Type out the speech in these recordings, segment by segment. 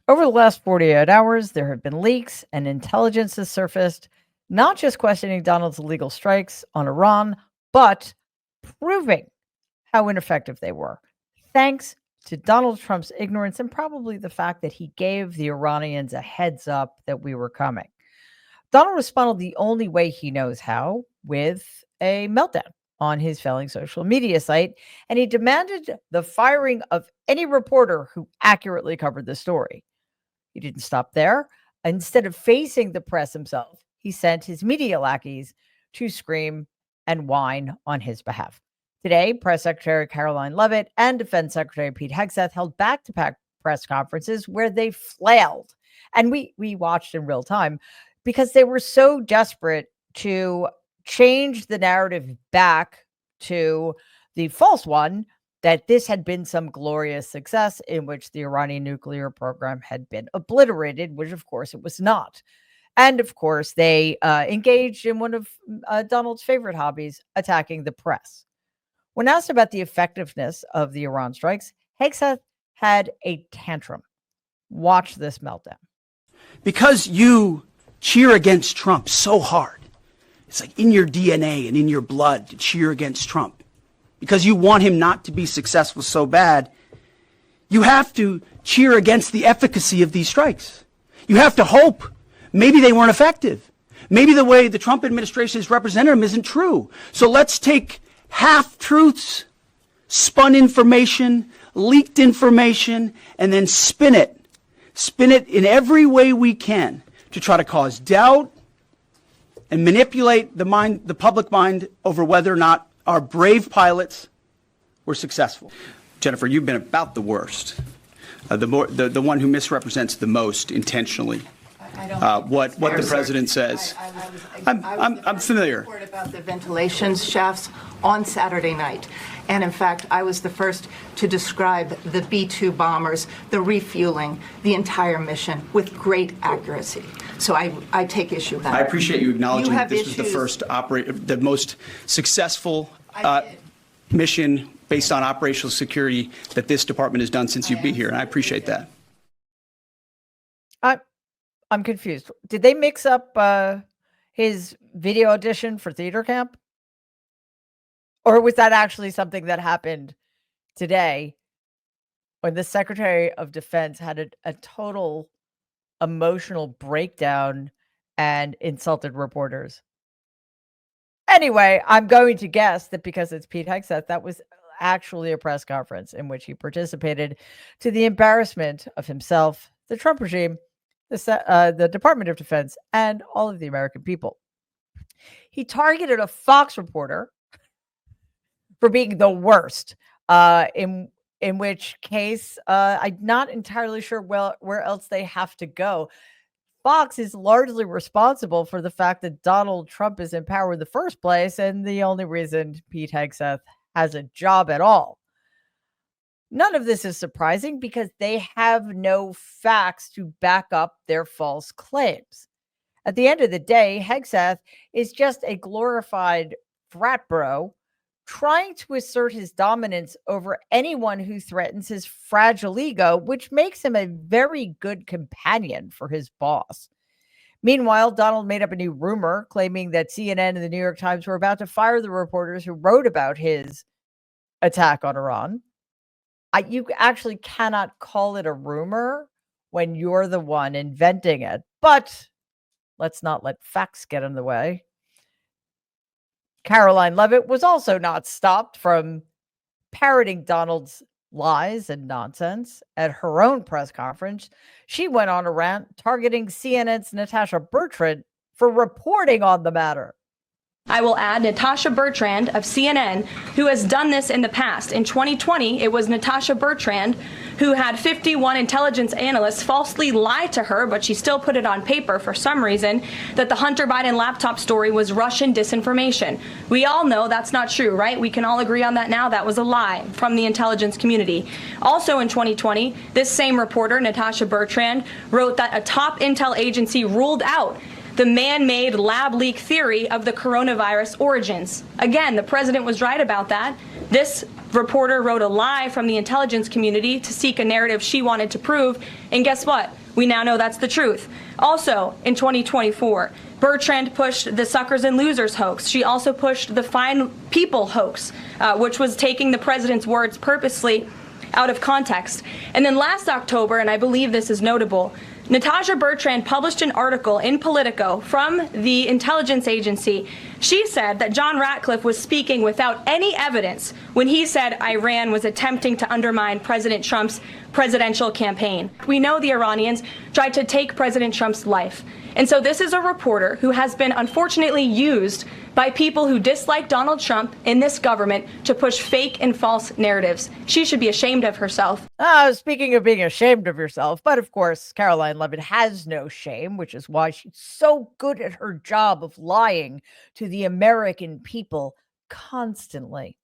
Over the last 48 hours, there have been leaks and intelligence has surfaced, not just questioning Donald's illegal strikes on Iran, but proving how ineffective they were, thanks to Donald Trump's ignorance and probably the fact that he gave the Iranians a heads up that we were coming. Donald responded the only way he knows how, with a meltdown on his failing social media site, and he demanded the firing of any reporter who accurately covered the story. He didn't stop there. Instead of facing the press himself, he sent his media lackeys to scream and whine on his behalf. Today, Press Secretary Caroline Leavitt and Defense Secretary Pete Hegseth held back-to-back press conferences where they flailed. And we watched in real time because they were so desperate to change the narrative back to the false one that this had been some glorious success in which the Iranian nuclear program had been obliterated, which of course it was not. And of course, they engaged in one of Donald's favorite hobbies, attacking the press. When asked about the effectiveness of the Iran strikes, Hegseth had a tantrum. Watch this meltdown. Because you cheer against Trump so hard, it's like in your DNA and in your blood to cheer against Trump. Because you want him not to be successful so bad, you have to cheer against the efficacy of these strikes. You have to hope maybe they weren't effective. Maybe the way the Trump administration has represented them isn't true. So let's take half-truths, spun information, leaked information, and then spin it. Spin it in every way we can to try to cause doubt and manipulate the public mind over whether or not our brave pilots were successful. Jennifer, you've been about the worst, the one who misrepresents the most intentionally. What the president says. I'm familiar. Report about the ventilation shafts on Saturday night. And in fact, I was the first to describe the B-2 bombers, the refueling, the entire mission with great accuracy. So I take issue with that. I appreciate you acknowledging that this was the first the most successful mission based on operational security that this department has done since you've been here, and I appreciate that. I'm confused. Did they mix up his video audition for theater camp? Or was that actually something that happened today when the Secretary of Defense had a total emotional breakdown and insulted reporters? Anyway, I'm going to guess that because it's Pete Hegseth, that was actually a press conference in which he participated to the embarrassment of himself, the Trump regime, the Department of Defense, and all of the American people. He targeted a Fox reporter for being the worst, in which case I'm not entirely sure where else they have to go. Fox is largely responsible for the fact that Donald Trump is in power in the first place, and the only reason Pete Hegseth has a job at all. None of this is surprising because they have no facts to back up their false claims. At the end of the day, Hegseth is just a glorified frat bro trying to assert his dominance over anyone who threatens his fragile ego, which makes him a very good companion for his boss. Meanwhile, Donald made up a new rumor claiming that CNN and the New York Times were about to fire the reporters who wrote about his attack on Iran. You actually cannot call it a rumor when you're the one inventing it, but let's not let facts get in the way. Caroline Leavitt was also not stopped from parroting Donald's lies and nonsense at her own press conference. She went on a rant targeting CNN's Natasha Bertrand for reporting on the matter. I will add Natasha Bertrand of CNN, who has done this in the past. In 2020, it was Natasha Bertrand who had 51 intelligence analysts falsely lie to her, but she still put it on paper for some reason, that the Hunter Biden laptop story was Russian disinformation. We all know that's not true, right? We can all agree on that now. That was a lie from the intelligence community. Also in 2020, this same reporter, Natasha Bertrand, wrote that a top intel agency ruled out the man-made lab leak theory of the coronavirus origins. Again, the president was right about that. This reporter wrote a lie from the intelligence community to seek a narrative she wanted to prove. And guess what? We now know that's the truth. Also, in 2024, Bertrand pushed the suckers and losers hoax. She also pushed the fine people hoax, which was taking the president's words purposely out of context. And then last October, and I believe this is notable, Natasha Bertrand published an article in Politico from the intelligence agency. She said that John Ratcliffe was speaking without any evidence when he said Iran was attempting to undermine President Trump's presidential campaign. We know the Iranians tried to take President Trump's life. And so this is a reporter who has been unfortunately used by people who dislike Donald Trump in this government to push fake and false narratives. She should be ashamed of herself. Speaking of being ashamed of yourself, but of course, Caroline Levitt has no shame, which is why she's so good at her job of lying to the American people constantly.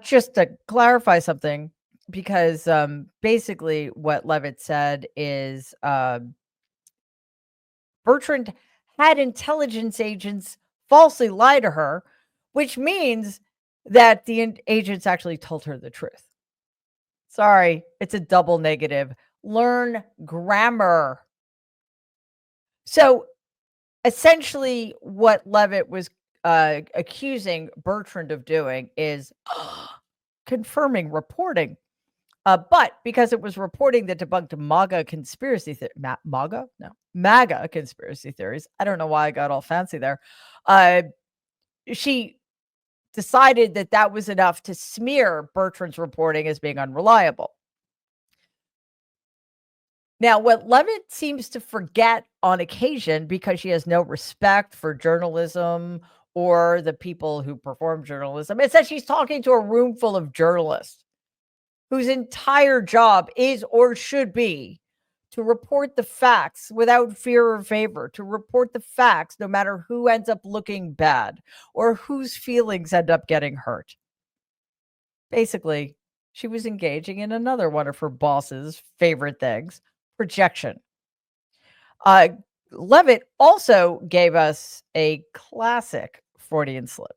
Just to clarify something, because basically what Levitt said is Bertrand had intelligence agents falsely lie to her, which means that the agents actually told her the truth. Sorry, it's a double negative. Learn grammar. So essentially what Levitt was accusing Bertrand of doing is confirming reporting. But because it was reporting that debunked MAGA conspiracy MAGA conspiracy theories. I don't know why I got all fancy there. She decided that that was enough to smear Bertrand's reporting as being unreliable. Now, what Levitt seems to forget on occasion, because she has no respect for journalism or the people who perform journalism, is that she's talking to a room full of journalists whose entire job is or should be to report the facts without fear or favor, to report the facts no matter who ends up looking bad or whose feelings end up getting hurt. Basically, she was engaging in another one of her boss's favorite things, projection. Levitt also gave us a classic Freudian slip.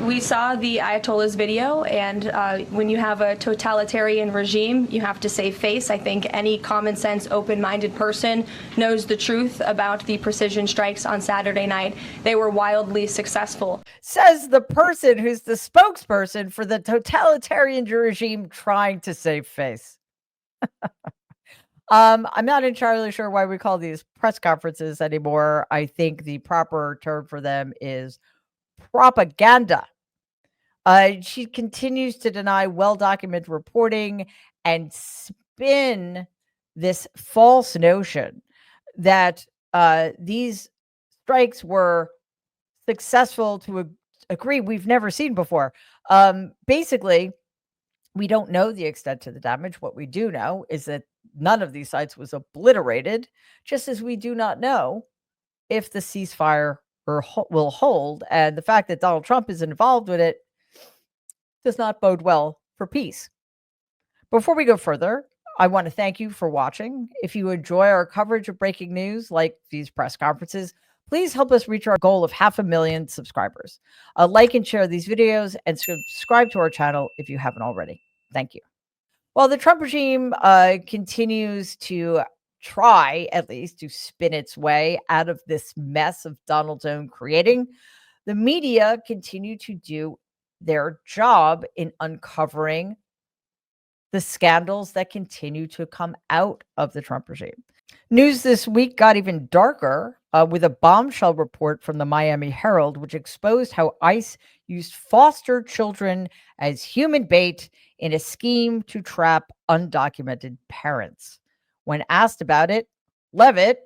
We saw the Ayatollah's video, and when you have a totalitarian regime, you have to save face. I think any common sense, open-minded person knows the truth about the precision strikes on Saturday night. They were wildly successful. Says the person who's the spokesperson for the totalitarian regime trying to save face. I'm not entirely sure why we call these press conferences anymore. I think the proper term for them is propaganda. She continues to deny well-documented reporting and spin this false notion that these strikes were successful to a degree we've never seen before. Basically, we don't know the extent of the damage. What we do know is that none of these sites was obliterated, just as we do not know if the ceasefire will hold. And the fact that Donald Trump is involved with it does not bode well for peace. Before we go further, I want to thank you for watching. If you enjoy our coverage of breaking news like these press conferences, please help us reach our goal of 500,000 subscribers. Like and share these videos and subscribe to our channel if you haven't already. Thank you. While the Trump regime continues to try, at least, to spin its way out of this mess of Donald's own creating, the media continue to do their job in uncovering the scandals that continue to come out of the Trump regime. News this week got even darker with a bombshell report from the Miami Herald, which exposed how ICE used foster children as human bait in a scheme to trap undocumented parents. When asked about it, Levitt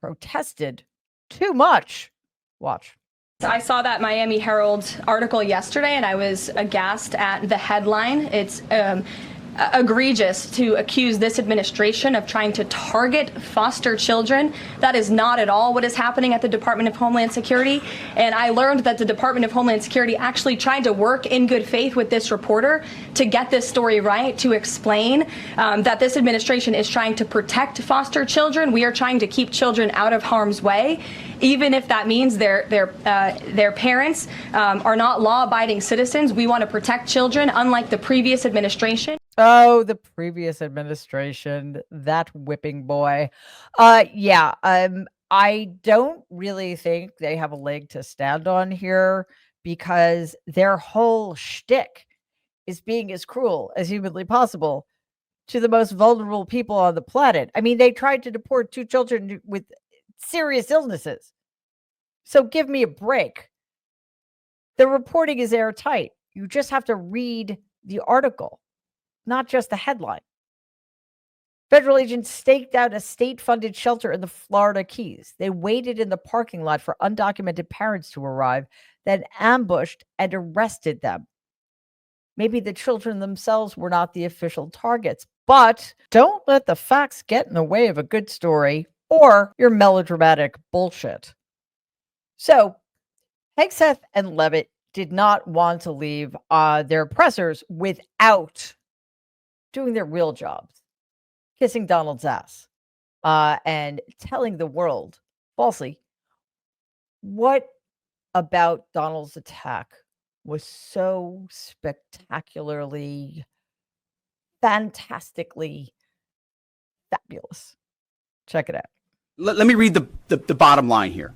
protested too much. Watch. I saw that Miami Herald article yesterday, and I was aghast at the headline. It's egregious to accuse this administration of trying to target foster children. That is not at all what is happening at the Department of Homeland Security. And I learned that the Department of Homeland Security actually tried to work in good faith with this reporter to get this story right, to explain that this administration is trying to protect foster children. We are trying to keep children out of harm's way, even if that means their parents are not law-abiding citizens. We want to protect children, unlike the previous administration. Oh, the previous administration, that whipping boy. Yeah, I don't really think they have a leg to stand on here because their whole shtick is being as cruel as humanly possible to the most vulnerable people on the planet. I mean, they tried to deport 2 children with serious illnesses. So give me a break. The reporting is airtight. You just have to read the article, not just the headline. Federal agents staked out a state-funded shelter in the Florida Keys. They waited in the parking lot for undocumented parents to arrive, then ambushed and arrested them. Maybe the children themselves were not the official targets, but don't let the facts get in the way of a good story or your melodramatic bullshit. So, Hegseth and Levitt did not want to leave their oppressors without doing their real jobs, kissing Donald's ass, and telling the world falsely what about Donald's attack was so spectacularly, fantastically fabulous. Check it out. Let me read the bottom line here.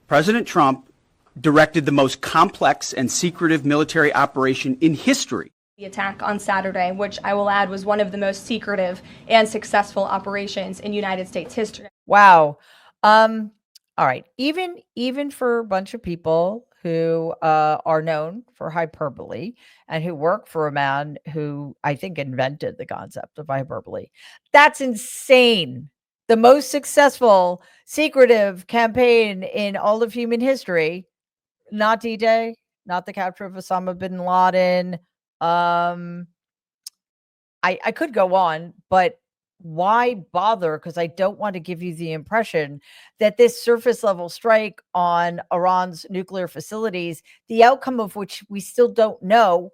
President Trump directed the most complex and secretive military operation in history. The attack on Saturday, which I will add was one of the most secretive and successful operations in United States history. Wow. All right. Even for a bunch of people who are known for hyperbole and who work for a man who I think invented the concept of hyperbole, that's insane. The most successful secretive campaign in all of human history, not D-Day, not the capture of Osama bin Laden. I could go on, but why bother? Because I don't want to give you the impression that this surface level strike on Iran's nuclear facilities, the outcome of which we still don't know,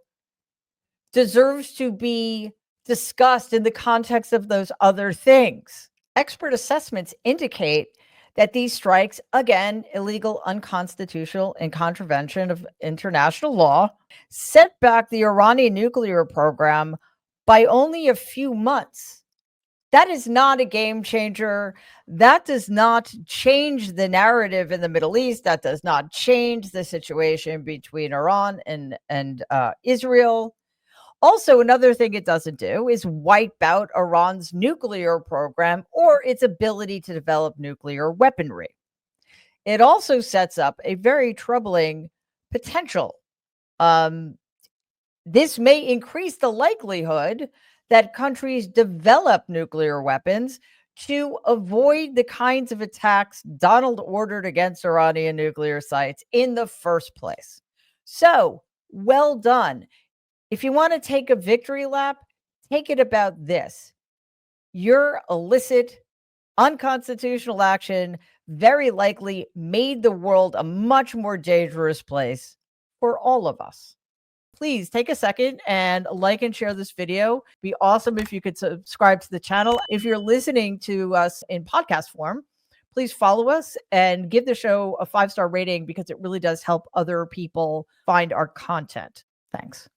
deserves to be discussed in the context of those other things. Expert assessments indicate that these strikes, again, illegal, unconstitutional, in contravention of international law, set back the Iranian nuclear program by only a few months. That is not a game changer. That does not change the narrative in the Middle East. That does not change the situation between Iran and Israel. Also, another thing it doesn't do is wipe out Iran's nuclear program or its ability to develop nuclear weaponry. It also sets up a very troubling potential. This may increase the likelihood that countries develop nuclear weapons to avoid the kinds of attacks Donald ordered against Iranian nuclear sites in the first place. So, well done. If you want to take a victory lap, take it about this. Your illicit, unconstitutional action very likely made the world a much more dangerous place for all of us. Please take a second and like and share this video. It'd be awesome if you could subscribe to the channel. If you're listening to us in podcast form, please follow us and give the show a 5-star rating because it really does help other people find our content. Thanks.